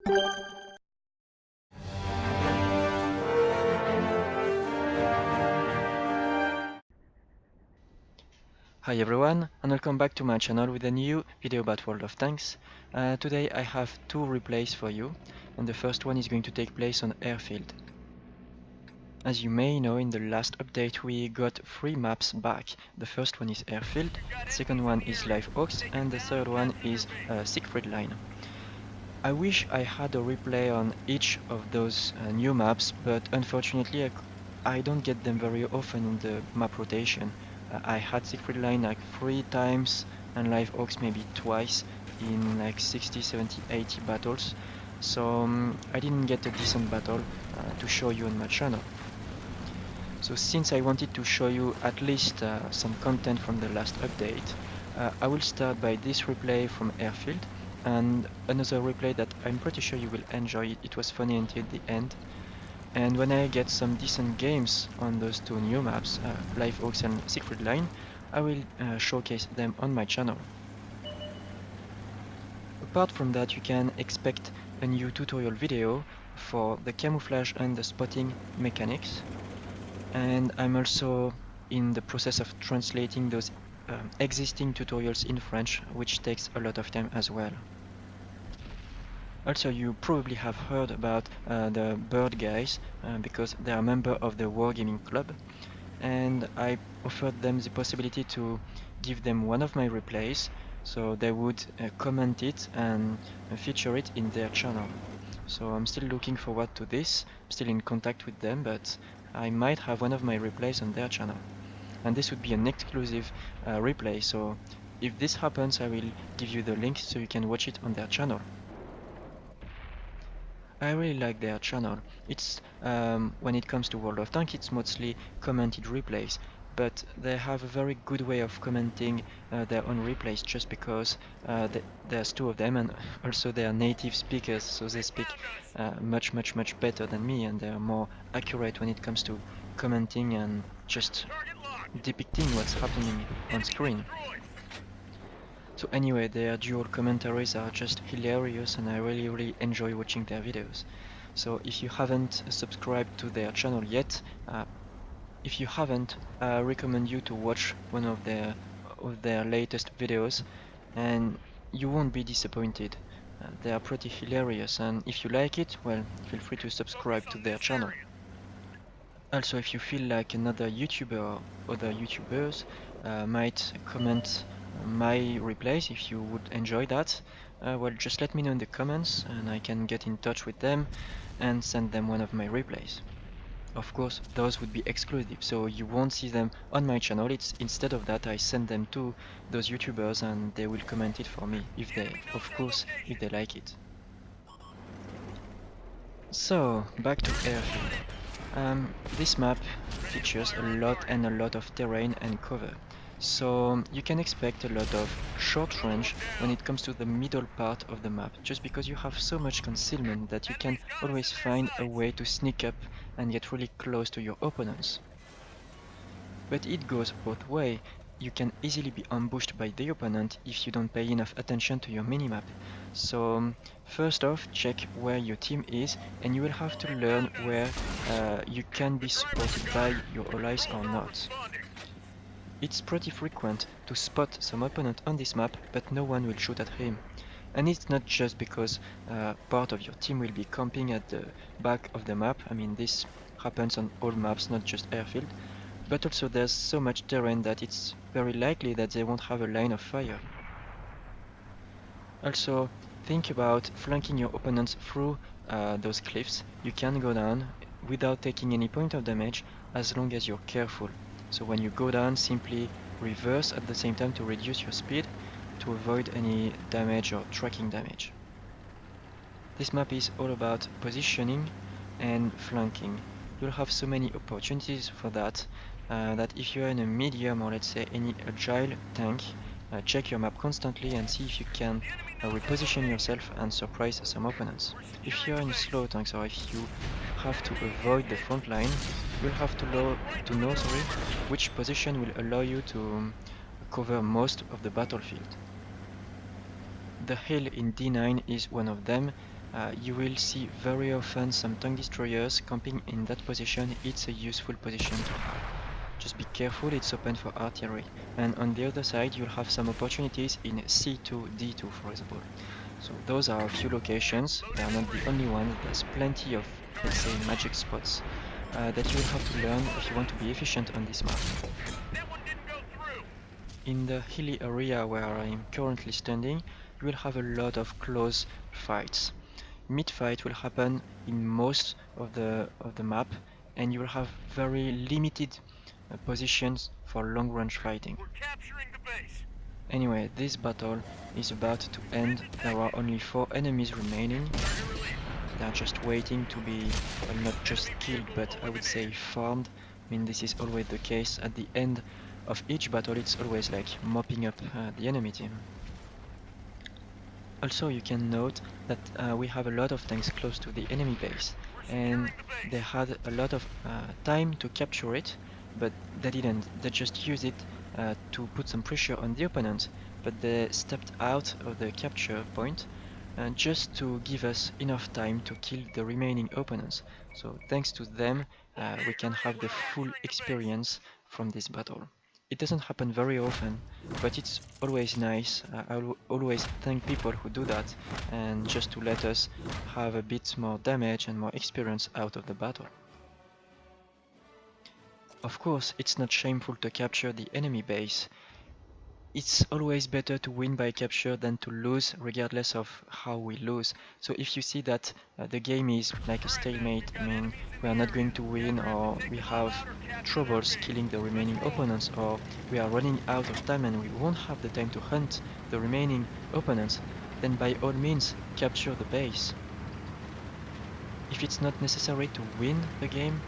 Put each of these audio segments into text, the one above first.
Hi everyone, and welcome back to my channel with a new video about World of Tanks. Today I have two replays for you, and the first one is going to take place on Airfield. As you may know, in the last update we got 3 maps back. The first one is Airfield, the second one is Live Oaks, and the third one is Siegfried Line. I wish I had a replay on each of those new maps, but unfortunately I don't get them very often in the map rotation. I had Siegfried Line like 3 times and Live Oaks maybe twice in like 60, 70, 80 battles. So I didn't get a decent battle to show you on my channel. So since I wanted to show you at least some content from the last update, I will start by this replay from Airfield and another replay that I'm pretty sure you will enjoy. It was funny until the end. And when I get some decent games on those two new maps, Live Oaks and Siegfried Line, I will showcase them on my channel. Apart from that, you can expect a new tutorial video for the camouflage and the spotting mechanics. And I'm also in the process of translating those existing tutorials in French, which takes a lot of time as well. Also, you probably have heard about the Bird guys because they are a member of the Wargaming Club, and I offered them the possibility to give them one of my replays, so they would comment it and feature it in their channel. So I'm still looking forward to this, I'm still in contact with them, but I might have one of my replays on their channel. And this would be an exclusive replay, so if this happens I will give you the link so you can watch it on their channel. I really like their channel. It's when it comes to World of Tanks, it's mostly commented replays, but they have a very good way of commenting their own replays just because there's 2 of them, and also they are native speakers, so they speak much better than me, and they are more accurate when it comes to commenting and just depicting what's happening on screen. So anyway, their dual commentaries are just hilarious, and I really enjoy watching their videos. So if you haven't subscribed to their channel yet, I recommend you to watch one of their latest videos, and you won't be disappointed. They are pretty hilarious, and if you like it, well, feel free to subscribe to their channel. Also, if you feel like another YouTuber or other YouTubers might comment my replays, if you would enjoy that, well, just let me know in the comments and I can get in touch with them and send them one of my replays. Of course, those would be exclusive, so you won't see them on my channel. It's instead of that I send them to those YouTubers and they will comment it for me, if they like it. So, back to Airfield. This map features a lot of terrain and cover, so you can expect a lot of short range when it comes to the middle part of the map, just because you have so much concealment that you can always find a way to sneak up and get really close to your opponents. But it goes both ways. You can easily be ambushed by the opponent if you don't pay enough attention to your minimap. So first off, check where your team is, and you will have to learn where you can be supported by your allies or not. It's pretty frequent to spot some opponent on this map, but no one will shoot at him. And it's not just because part of your team will be camping at the back of the map. I mean, this happens on all maps, not just Airfield. But also there's so much terrain that it's very likely that they won't have a line of fire. Also, think about flanking your opponents through those cliffs. You can go down without taking any point of damage as long as you're careful. So when you go down, simply reverse at the same time to reduce your speed to avoid any damage or tracking damage. This map is all about positioning and flanking. You'll have so many opportunities for that, that if you're in a medium or let's say any agile tank, check your map constantly and see if you can reposition yourself and surprise some opponents. If you're in slow tanks or if you have to avoid the front line, you'll have to know which position will allow you to cover most of the battlefield. The hill in D9 is one of them, You will see very often some tank destroyers camping in that position. It's a useful position to have. Just be careful, it's open for artillery. And on the other side, you'll have some opportunities in C2, D2 for example. So those are a few locations, they are not the only ones, there's plenty of, let's say, magic spots that you will have to learn if you want to be efficient on this map. In the hilly area where I am currently standing, you will have a lot of close fights. Mid-fight will happen in most of the map, and you will have very limited positions for long-range fighting. Anyway, this battle is about to end. There are only 4 enemies remaining. They are just waiting to be, well, not just killed, but I would say farmed. I mean, this is always the case. At the end of each battle, it's always like mopping up the enemy team. Also, you can note that we have a lot of tanks close to the enemy base, and they had a lot of time to capture it, but they didn't. They just used it to put some pressure on the opponent, but they stepped out of the capture point just to give us enough time to kill the remaining opponents. So thanks to them, we can have the full experience from this battle. It doesn't happen very often, but it's always nice. I will always thank people who do that, and just to let us have a bit more damage and more experience out of the battle. Of course, it's not shameful to capture the enemy base. It's always better to win by capture than to lose, regardless of how we lose. So if you see that the game is like a stalemate, I mean, we are not going to win, or we have troubles killing the remaining opponents, or we are running out of time and we won't have the time to hunt the remaining opponents, then by all means capture the base. If it's not necessary to win the game,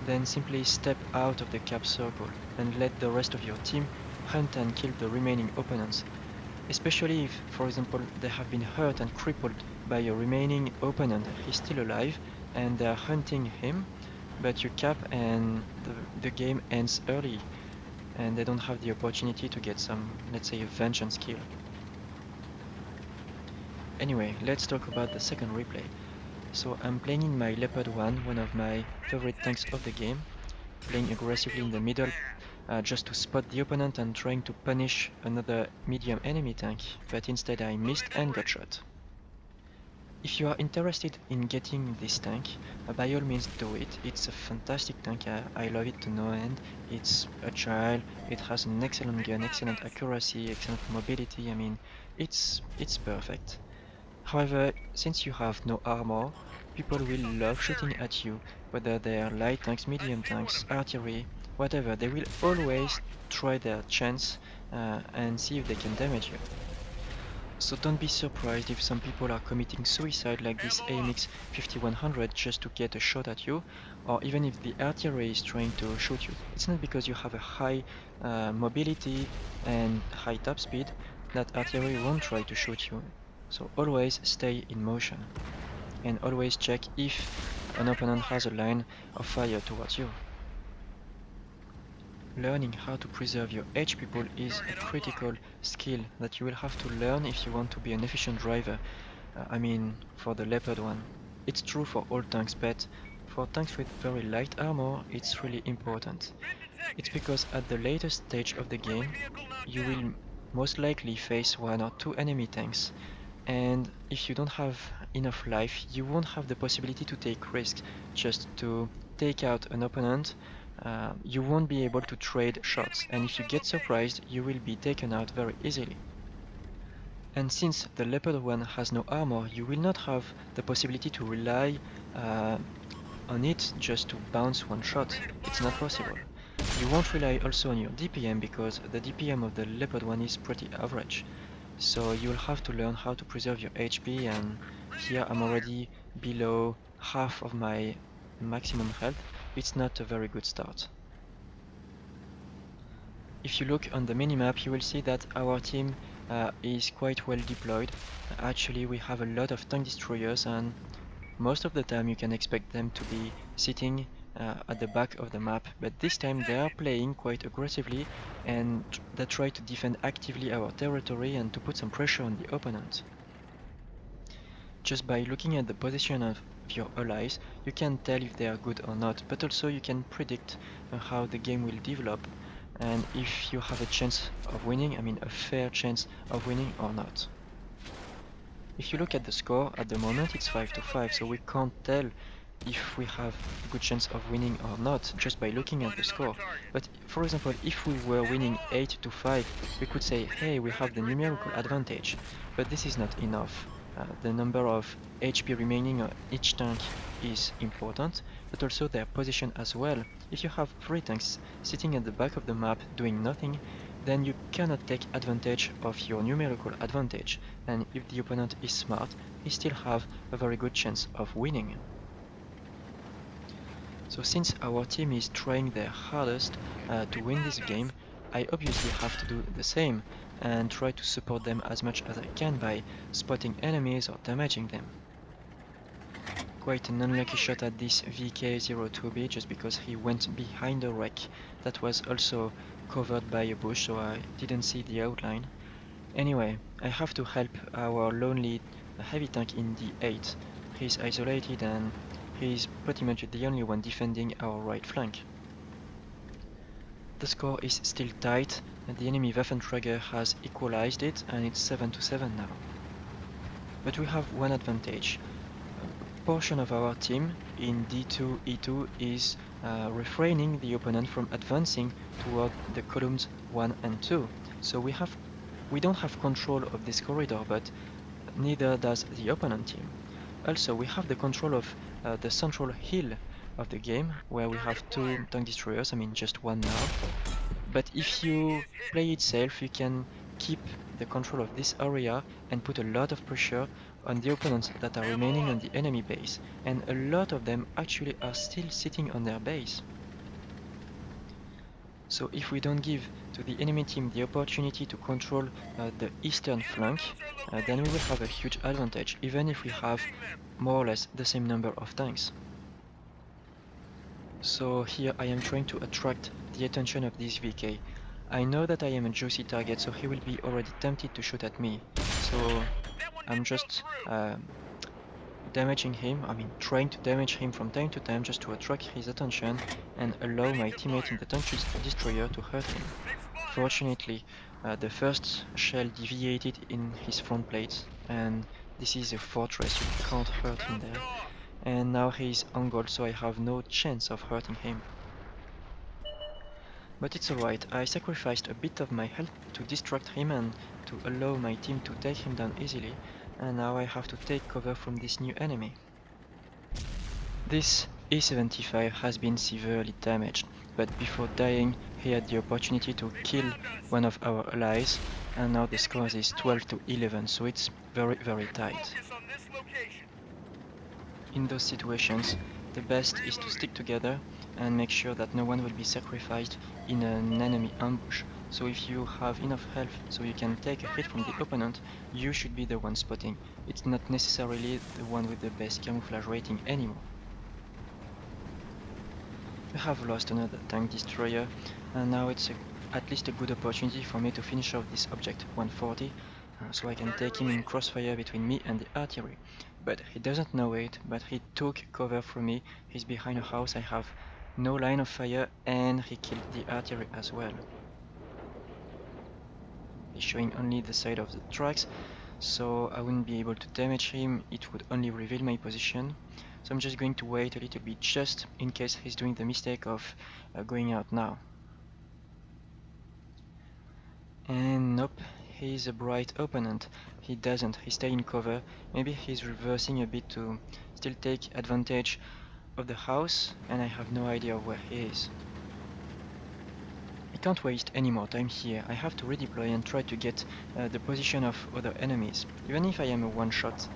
then simply step out of the cap circle and let the rest of your team hunt and kill the remaining opponents. Especially if, for example, they have been hurt and crippled by a remaining opponent, he's still alive, and they are hunting him, but you cap and the game ends early, and they don't have the opportunity to get some, let's say, a vengeance kill. Anyway, let's talk about the second replay. So I'm playing in my Leopard 1, one of my favorite tanks of the game, playing aggressively in the middle just to spot the opponent and trying to punish another medium enemy tank, but instead I missed and got shot. If you are interested in getting this tank, by all means do it. It's a fantastic tank, I love it to no end. It's agile, it has an excellent gun, excellent accuracy, excellent mobility, I mean, it's perfect. However, since you have no armor, people will love shooting at you, whether they are light tanks, medium tanks, artillery, whatever. They will always try their chance and see if they can damage you. So don't be surprised if some people are committing suicide like this AMX 5100 just to get a shot at you, or even if the artillery is trying to shoot you. It's not because you have a high mobility and high top speed that artillery won't try to shoot you. So always stay in motion, and always check if an opponent has a line of fire towards you. Learning how to preserve your HP pool is a critical skill that you will have to learn if you want to be an efficient driver. I mean, for the Leopard 1. It's true for all tanks, but for tanks with very light armor, it's really important. It's because at the later stage of the game, you will most likely face 1 or 2 enemy tanks. And if you don't have enough life, you won't have the possibility to take risks just to take out an opponent. You won't be able to trade shots, and if you get surprised, you will be taken out very easily. And since the Leopard 1 has no armor, you will not have the possibility to rely on it just to bounce one shot. It's not possible. You won't rely also on your DPM because the DPM of the Leopard 1 is pretty average. So you'll have to learn how to preserve your HP, and here I'm already below half of my maximum health. It's not a very good start. If you look on the minimap, you will see that our team is quite well deployed. Actually, we have a lot of tank destroyers, and most of the time you can expect them to be sitting at the back of the map, but this time they are playing quite aggressively and they try to defend actively our territory and to put some pressure on the opponent. Just by looking at the position of your allies, you can tell if they are good or not, but also you can predict how the game will develop and if you have a chance of winning, I mean a fair chance of winning or not. If you look at the score, at the moment it's 5-5, so we can't tell if we have a good chance of winning or not just by looking at the score. But for example, if we were winning 8-5, we could say, hey, we have the numerical advantage, but this is not enough. The number of HP remaining on each tank is important, but also their position as well. If you have 3 tanks sitting at the back of the map doing nothing, then you cannot take advantage of your numerical advantage, and if the opponent is smart, he still have a very good chance of winning. So since our team is trying their hardest to win this game, I obviously have to do the same and try to support them as much as I can by spotting enemies or damaging them. Quite an unlucky shot at this VK02B just because he went behind a wreck that was also covered by a bush, so I didn't see the outline. Anyway, I have to help our lonely heavy tank in D8. He's isolated and he's pretty much the only one defending our right flank. The score is still tight and the enemy Waffenträger has equalized it and it's 7-7 now. But we have one advantage. A portion of our team in D2, E2 is refraining the opponent from advancing toward the columns 1 and 2. So we don't have control of this corridor, but neither does the opponent team. Also, we have the control of the central hill of the game, where we have 2 tank destroyers, I mean just 1 now. But if you play it safe, you can keep the control of this area and put a lot of pressure on the opponents that are remaining on the enemy base, and a lot of them actually are still sitting on their base. So if we don't give to the enemy team the opportunity to control the eastern flank, then we will have a huge advantage, even if we have more or less the same number of tanks. So here I am trying to attract the attention of this VK. I know that I am a juicy target, so he will be already tempted to shoot at me. So I'm just damaging him, I mean trying to damage him from time to time just to attract his attention and allow my teammate in the tank destroyer to hurt him. Fortunately, the first shell deviated in his front plate, and this is a fortress, you can't hurt him there. And now he is angled, so I have no chance of hurting him. But it's alright, I sacrificed a bit of my health to distract him and to allow my team to take him down easily, and now I have to take cover from this new enemy. This E75 has been severely damaged, but before dying he had the opportunity to kill one of our allies, and now the score is 12-11, so it's very tight. In those situations, the best is to stick together and make sure that no one will be sacrificed in an enemy ambush. So if you have enough health so you can take a hit from the opponent, you should be the one spotting. It's not necessarily the one with the best camouflage rating anymore. We have lost another tank destroyer, and now it's at least a good opportunity for me to finish off this object 140, so I can take him in crossfire between me and the artillery. But he doesn't know it, but he took cover from me. He's behind a house, I have no line of fire, and he killed the artillery as well. He's showing only the side of the tracks, so I wouldn't be able to damage him, it would only reveal my position. So I'm just going to wait a little bit just in case he's doing the mistake of going out now. And nope, he's a bright opponent. He doesn't, he stays in cover. Maybe he's reversing a bit to still take advantage of the house, and I have no idea of where he is. I can't waste any more time here. I have to redeploy and try to get the position of other enemies. Even if I am a one-shot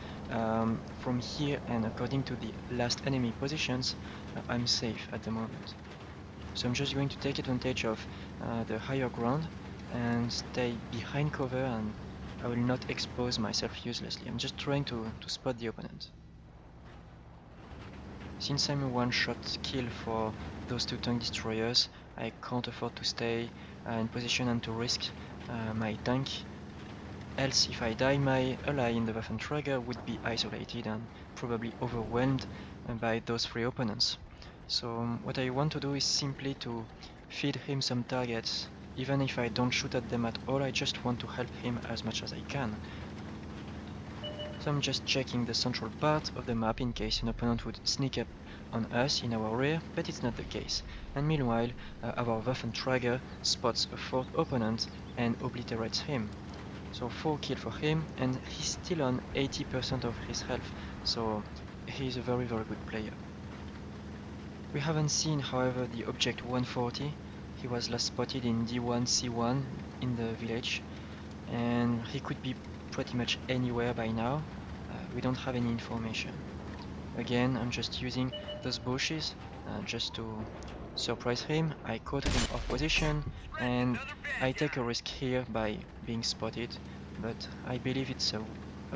from here and according to the last enemy positions, I'm safe at the moment. So I'm just going to take advantage of the higher ground and stay behind cover, and I will not expose myself uselessly. I'm just trying to spot the opponent. Since I'm a one-shot kill for those 2 tank destroyers, I can't afford to stay in position and to risk my tank else if I die my ally in the Waffenträger would be isolated and probably overwhelmed by those three opponents. So what I want to do is simply to feed him some targets. Even if I don't shoot at them at all, I just want to help him as much as I can. So I'm just checking the central part of the map in case an opponent would sneak up on us in our rear, but it's not the case. And meanwhile, our Waffenträger spots a fourth opponent and obliterates him. So 4 kills for him, and he's still on 80% of his health, so he's a very good player. We haven't seen, however, the object 140. He was last spotted in D1C1 in the village, and he could be pretty much anywhere by now. We don't have any information. Again, I'm just using those bushes just to surprise him. I caught him off position, and I take a risk here by being spotted, but I believe it's a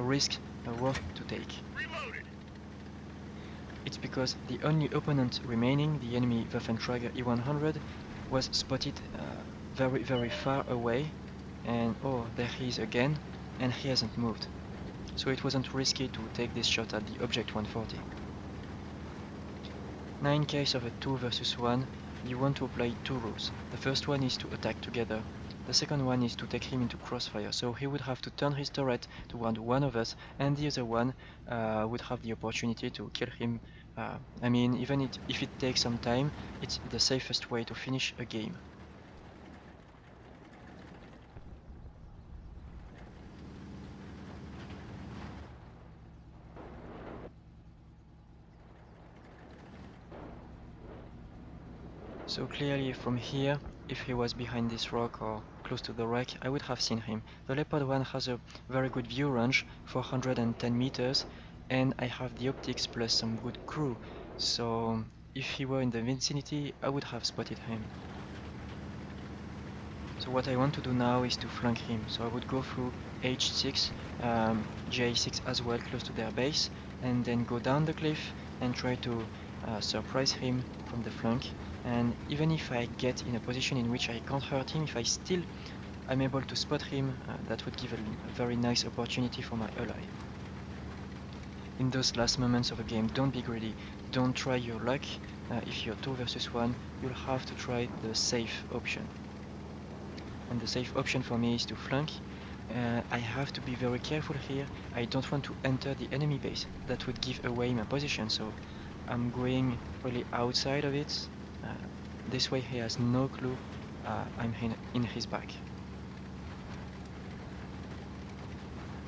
risk worth to take. It's because the only opponent remaining, the enemy Waffenträger E100, was spotted very far away, and oh, there he is again, and he hasn't moved. So it wasn't risky to take this shot at the object 140. Now in case of a 2 versus 1, you want to apply two rules. The first one is to attack together. The second one is to take him into crossfire, so he would have to turn his turret toward one of us, and the other one would have the opportunity to kill him. I mean, even if it takes some time, it's the safest way to finish a game. So clearly from here, if he was behind this rock or close to the wreck, I would have seen him. The Leopard 1 has a very good view range, 410 meters, and I have the optics plus some good crew, so if he were in the vicinity, I would have spotted him. So what I want to do now is to flank him, so I would go through H6, J6 as well, close to their base, and then go down the cliff and try to surprise him from the flank. And even if I get in a position in which I can't hurt him, if I still am able to spot him, that would give a very nice opportunity for my ally. In those last moments of a game, don't be greedy, don't try your luck. If you're 2 versus 1, you'll have to try the safe option. And the safe option for me is to flank. I have to be very careful here. I don't want to enter the enemy base. That would give away my position, so I'm going really outside of it. This way he has no clue I'm in his back.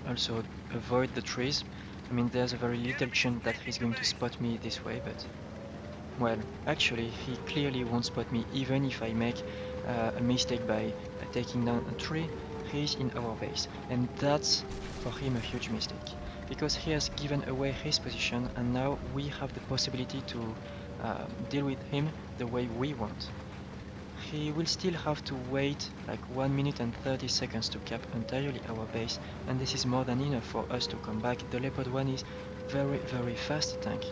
Also avoid the trees. I mean, there's a very little chance that he's going to spot me this way, but well, actually he clearly won't spot me even if I make a mistake by taking down a tree. He's in our base, and that's for him a huge mistake, because he has given away his position, and now we have the possibility to deal with him the way we want. He will still have to wait like 1 minute and 30 seconds to cap entirely our base, and this is more than enough for us to come back. The Leopard 1 is very fast tank,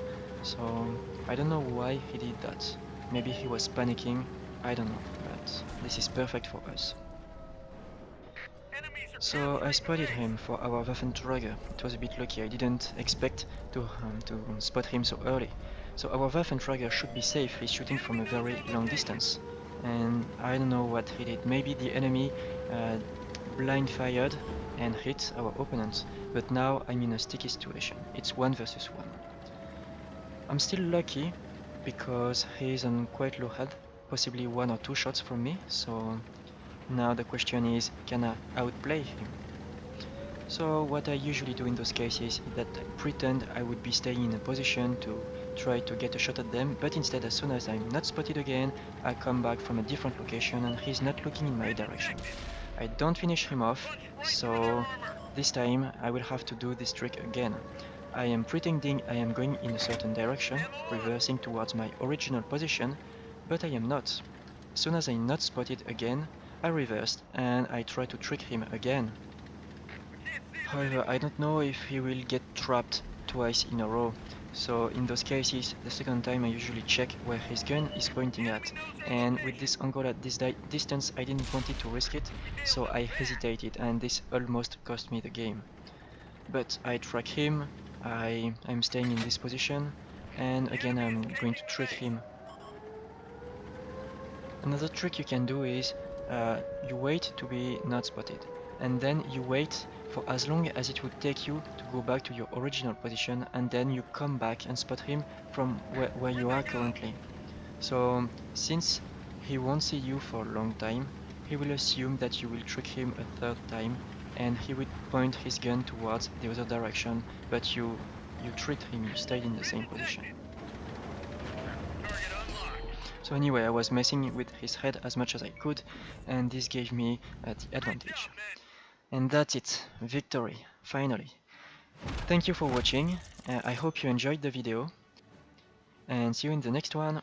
so I don't know why he did that. Maybe he was panicking, I don't know, but this is perfect for us. So I spotted him for our Waffenträger. It was a bit lucky, I didn't expect to spot him so early. So our Waffenträger should be safe, he's shooting from a very long distance. And I don't know what he did. Maybe the enemy blind fired and hit our opponent. But now I'm in a sticky situation. It's 1 versus 1. I'm still lucky because he's on quite low health, possibly 1 or 2 shots from me. So now the question is, can I outplay him? So what I usually do in those cases is that I pretend I would be staying in a position to try to get a shot at them, but instead as soon as I'm not spotted again, I come back from a different location and he's not looking in my direction. I don't finish him off, so this time I will have to do this trick again. I am pretending I am going in a certain direction, reversing towards my original position, but I am not. As soon as I'm not spotted again, I reversed and I try to trick him again. However, I don't know if he will get trapped twice in a row. So in those cases, the second time I usually check where his gun is pointing at. And with this angle at this distance, I didn't want it to risk it, so I hesitated, and this almost cost me the game. But I track him, I'm staying in this position, and again I'm going to trick him. Another trick you can do is you wait to be not spotted, and then you wait for as long as it would take you to go back to your original position, and then you come back and spot him from where you are currently. So since he won't see you for a long time, he will assume that you will trick him a third time, and he will point his gun towards the other direction, but you tricked him, you stayed in the same position. So anyway, I was messing with his head as much as I could, and this gave me the advantage. And that's it, victory, finally. Thank you for watching, I hope you enjoyed the video, and see you in the next one.